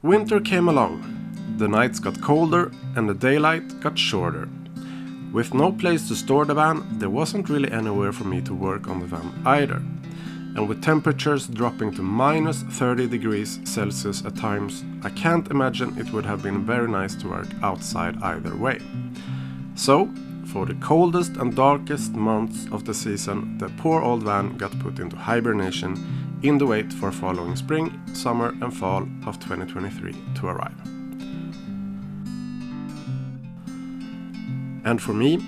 Winter came along. The nights got colder and the daylight got shorter. With no place to store the van, there wasn't really anywhere for me to work on the van either. And with temperatures dropping to minus 30 degrees Celsius at times, I can't imagine it would have been very nice to work outside either way. So, for the coldest and darkest months of the season, the poor old van got put into hibernation in the wait for following spring, summer and fall of 2023 to arrive. And for me,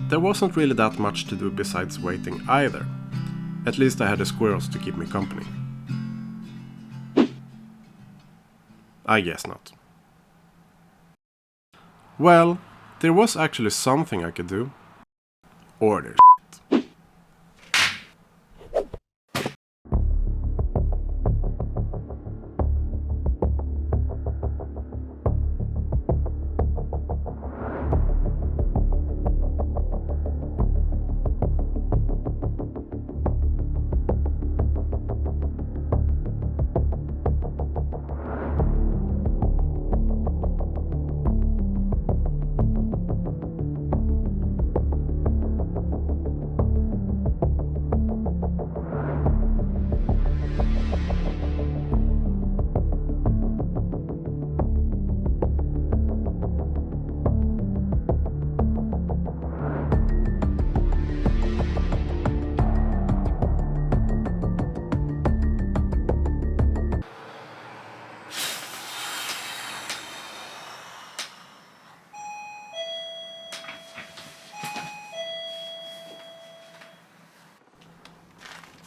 there wasn't really that much to do besides waiting either. At least I had the squirrels to keep me company. I guess not. Well, there was actually something I could do. Order.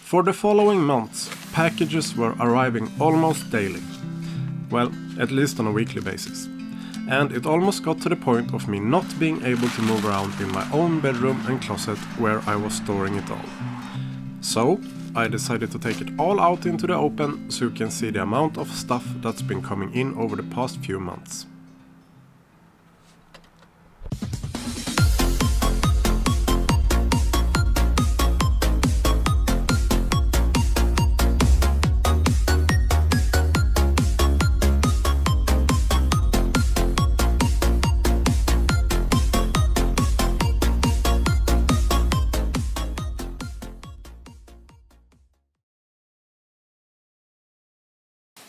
For the following months, packages were arriving almost daily. Well, at least on a weekly basis. And it almost got to the point of me not being able to move around in my own bedroom and closet where I was storing it all. So, I decided to take it all out into the open so you can see the amount of stuff that's been coming in over the past few months.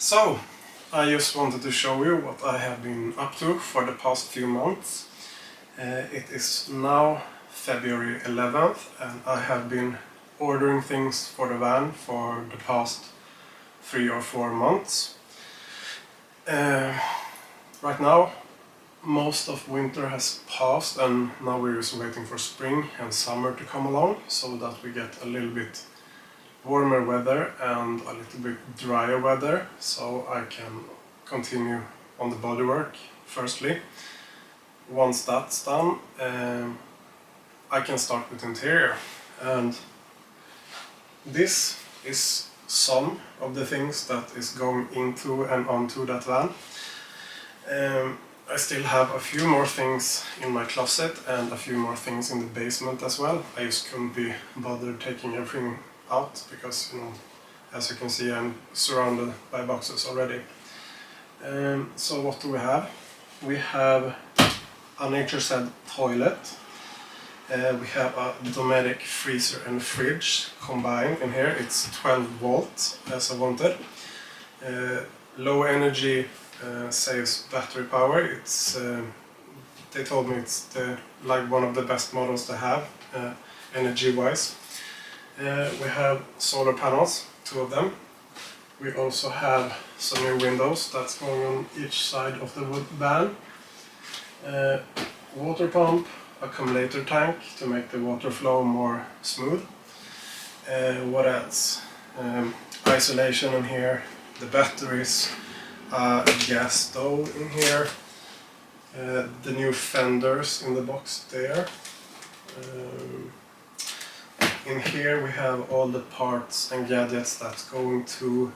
So, I just wanted to show you what I have been up to for the past few months. It is now February 11th and I have been ordering things for the van for the past 3 or 4 months. Right now, most of winter has passed and now we're just waiting for spring and summer to come along so that we get a little bit warmer weather and a little bit drier weather, so I can continue on the bodywork firstly. Once that's done, I can start with interior, and this is some of the things that is going into and onto that van. I still have a few more things in my closet and a few more things in the basement as well. I just couldn't be bothered taking everything out because, you know, as you can see, I'm surrounded by boxes already. So what do we have? We have a nature-said toilet. We have a Dometic freezer and fridge combined in here. It's 12 volts as I wanted. Low energy saves battery power. It's they told me it's like one of the best models to have energy-wise. We have solar panels, 2 of them. We also have some new windows that's going on each side of the van. Water pump, accumulator tank to make the water flow more smooth. What else? Isolation in here, the batteries, a gas stove in here, the new fenders in the box there. In here we have all the parts and gadgets that's going to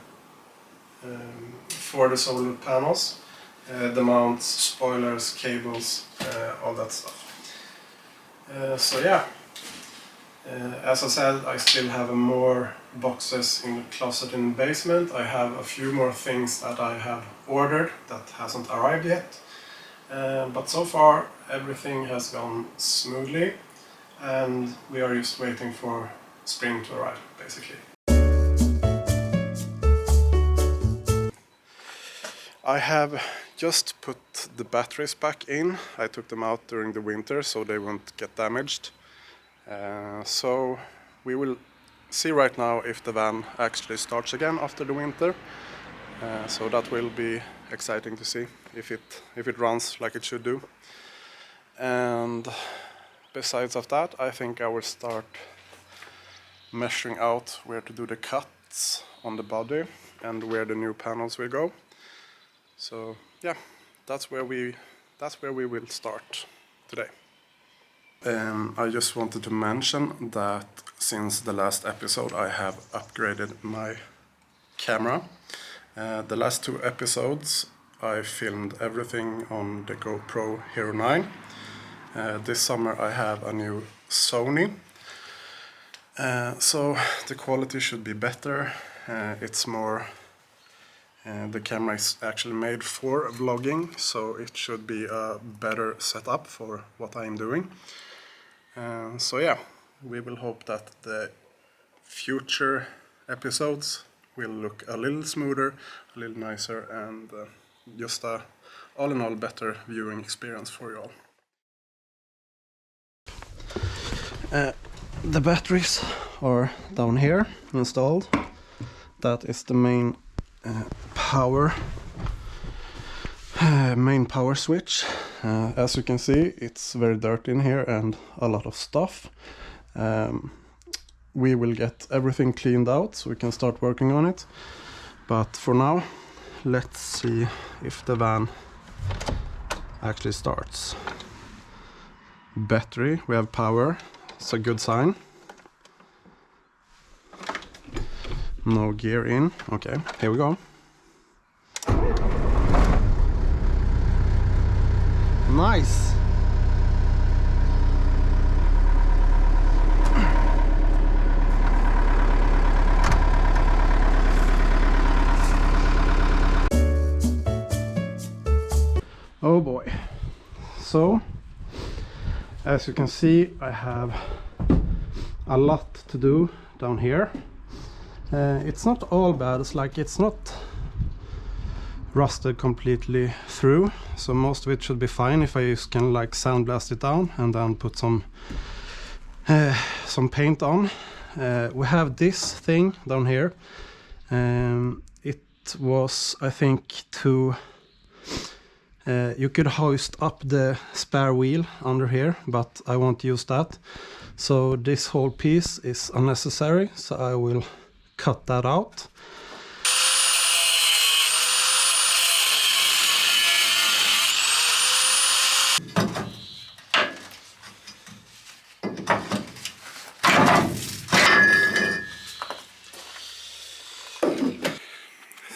for the solar panels, the mounts, spoilers, cables, all that stuff. So yeah, As I said, I still have more boxes in the closet in the basement. I have a few more things that I have ordered that hasn't arrived yet. But so far everything has gone smoothly and we are just waiting for spring to arrive, basically. I have just put the batteries back in. I took them out during the winter so they won't get damaged. So we will see right now if the van actually starts again after the winter. So that will be exciting to see if it runs like it should do. And besides of that, I think I will start measuring out where to do the cuts on the body and where the new panels will go. So yeah, that's where we will start today. I just wanted to mention that since the last episode I have upgraded my camera. The last 2 episodes I filmed everything on the GoPro Hero 9. This summer I have a new Sony. So the quality should be better. It's more the camera is actually made for vlogging, so it should be a better setup for what I'm doing. So yeah, we will hope that the future episodes will look a little smoother, a little nicer, and just a all in all better viewing experience for you all. The batteries are down here installed. That is the main power switch. As you can see, it's very dirty in here and a lot of stuff. We will get everything cleaned out so we can start working on it. But for now, let's see if the van actually starts. Battery, we have power, it's a good sign. No gear in, okay, here we go. Nice! Oh boy. So, as you can see, I have a lot to do down here. It's not all bad, it's not rusted completely through, so most of it should be fine if I just can like sandblast it down and then put some paint on. We have this thing down here. It was, I think, you could hoist up the spare wheel under here, but I won't use that. So this whole piece is unnecessary, so I will cut that out.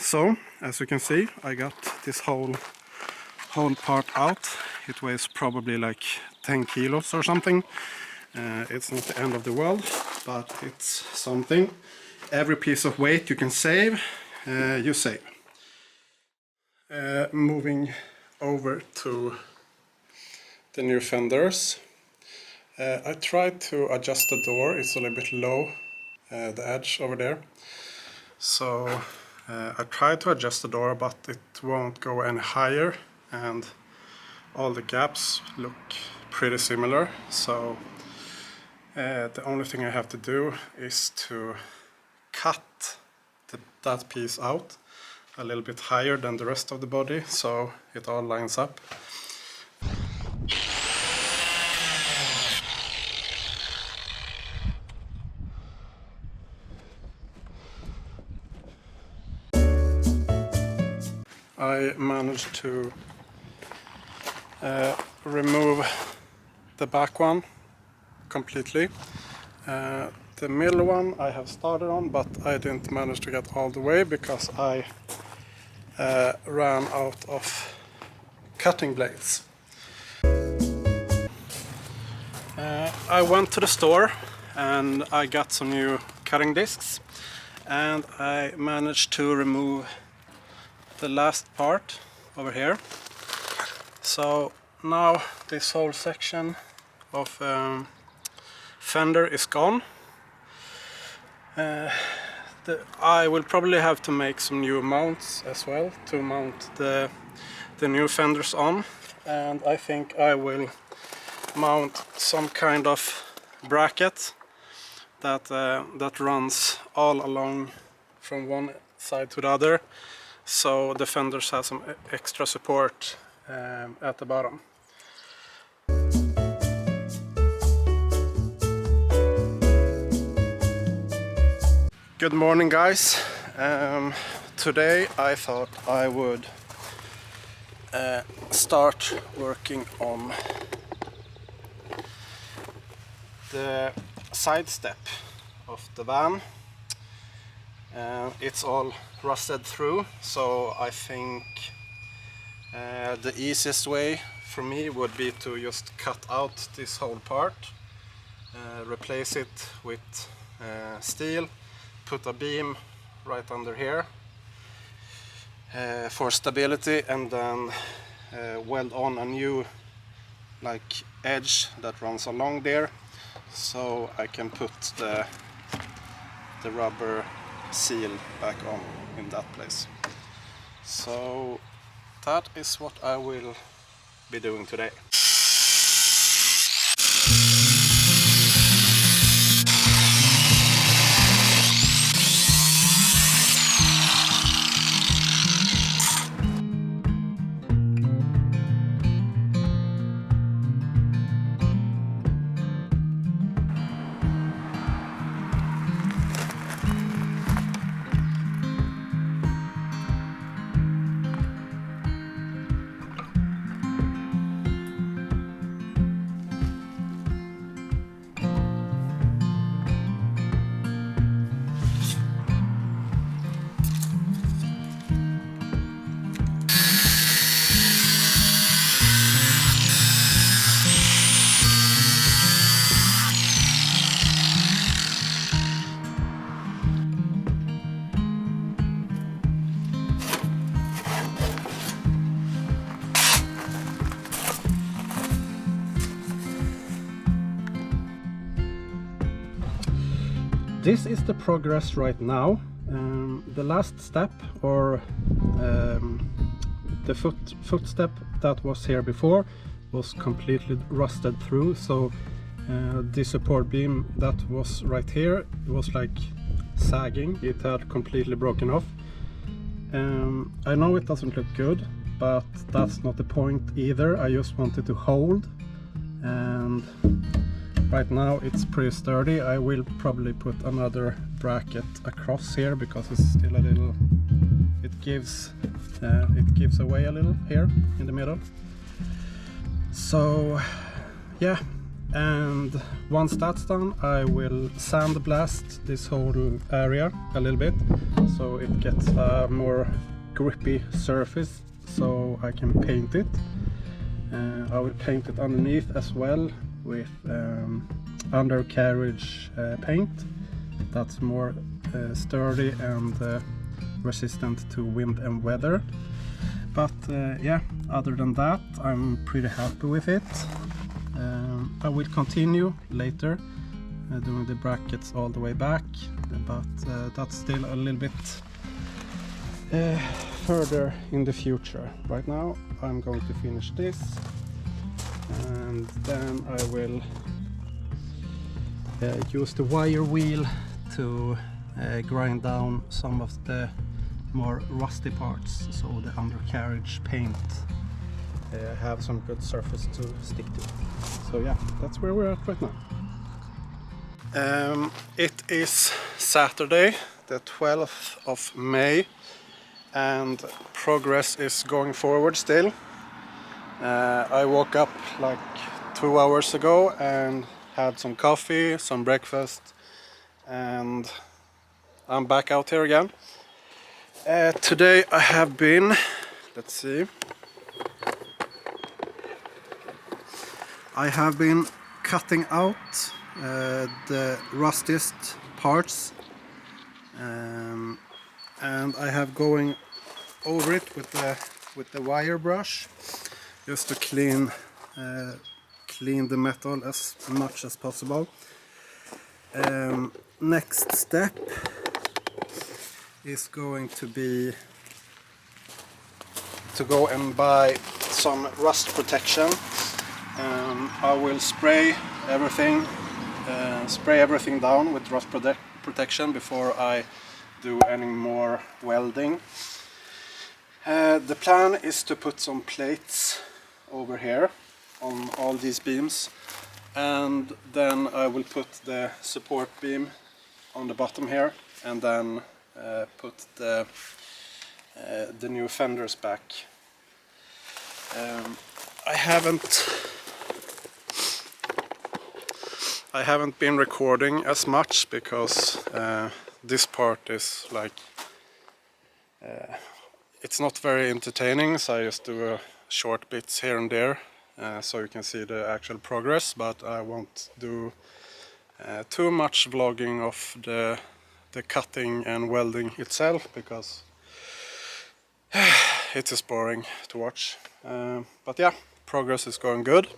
So, as you can see, I got this whole part out. It weighs probably like 10 kilos or something. It's not the end of the world, but it's something. Every piece of weight you can save, you save. Moving over to the new fenders. I tried to adjust the door, it's a little bit low, the edge over there. So I tried to adjust the door, but it won't go any higher, and all the gaps look pretty similar. So the only thing I have to do is to cut that piece out a little bit higher than the rest of the body, so it all lines up. I managed to remove the back one completely. The middle one I have started on, but I didn't manage to get all the way because I ran out of cutting blades. I went to the store and I got some new cutting discs, and I managed to remove the last part over here. So now this whole section of fender is gone. I will probably have to make some new mounts as well to mount the new fenders on, and I think I will mount some kind of bracket that runs all along from one side to the other, so the fenders have some extra support at the bottom. Good morning, guys. Today I thought I would start working on the side step of the van. It's all rusted through, so I think the easiest way for me would be to just cut out this whole part, replace it with steel, put a beam right under here for stability, and then weld on a new edge that runs along there, so I can put the rubber seal back on in that place. So that is what I will be doing today. This is the progress right now. The last step, or the footstep that was here before, was completely rusted through, so the support beam that was right here, it was like sagging. It had completely broken off. I know it doesn't look good, but that's not the point either. I just wanted to hold, and right now it's pretty sturdy. I will probably put another bracket across here because it's still a little, it gives away a little here in the middle. So yeah, and once that's done, I will sandblast this whole area a little bit so it gets a more grippy surface, so I can paint it. I will paint it underneath as well with undercarriage paint that's more sturdy and resistant to wind and weather. But yeah, other than that, I'm pretty happy with it. I will continue later doing the brackets all the way back, but that's still a little bit further in the future. Right now I'm going to finish this, and then I will use the wire wheel to grind down some of the more rusty parts, so the undercarriage paint have some good surface to stick to. So yeah, that's where we're at right now. It is Saturday, the 12th of May, and progress is going forward still. I woke up like 2 hours ago and had some coffee, some breakfast, and I'm back out here again. Today I have been, let's see, I have been cutting out the rustiest parts, and I have going over it with the wire brush just to clean the metal as much as possible. Next step is going to be to go and buy some rust protection. I will spray everything down with rust protection before I do any more welding. The plan is to put some plates over here on all these beams, and then I will put the support beam on the bottom here, and then put the new fenders back. I haven't been recording as much because this part is like it's not very entertaining, so I just do short bits here and there so you can see the actual progress, but I won't do too much vlogging of the cutting and welding itself because it is boring to watch. But yeah, progress is going good.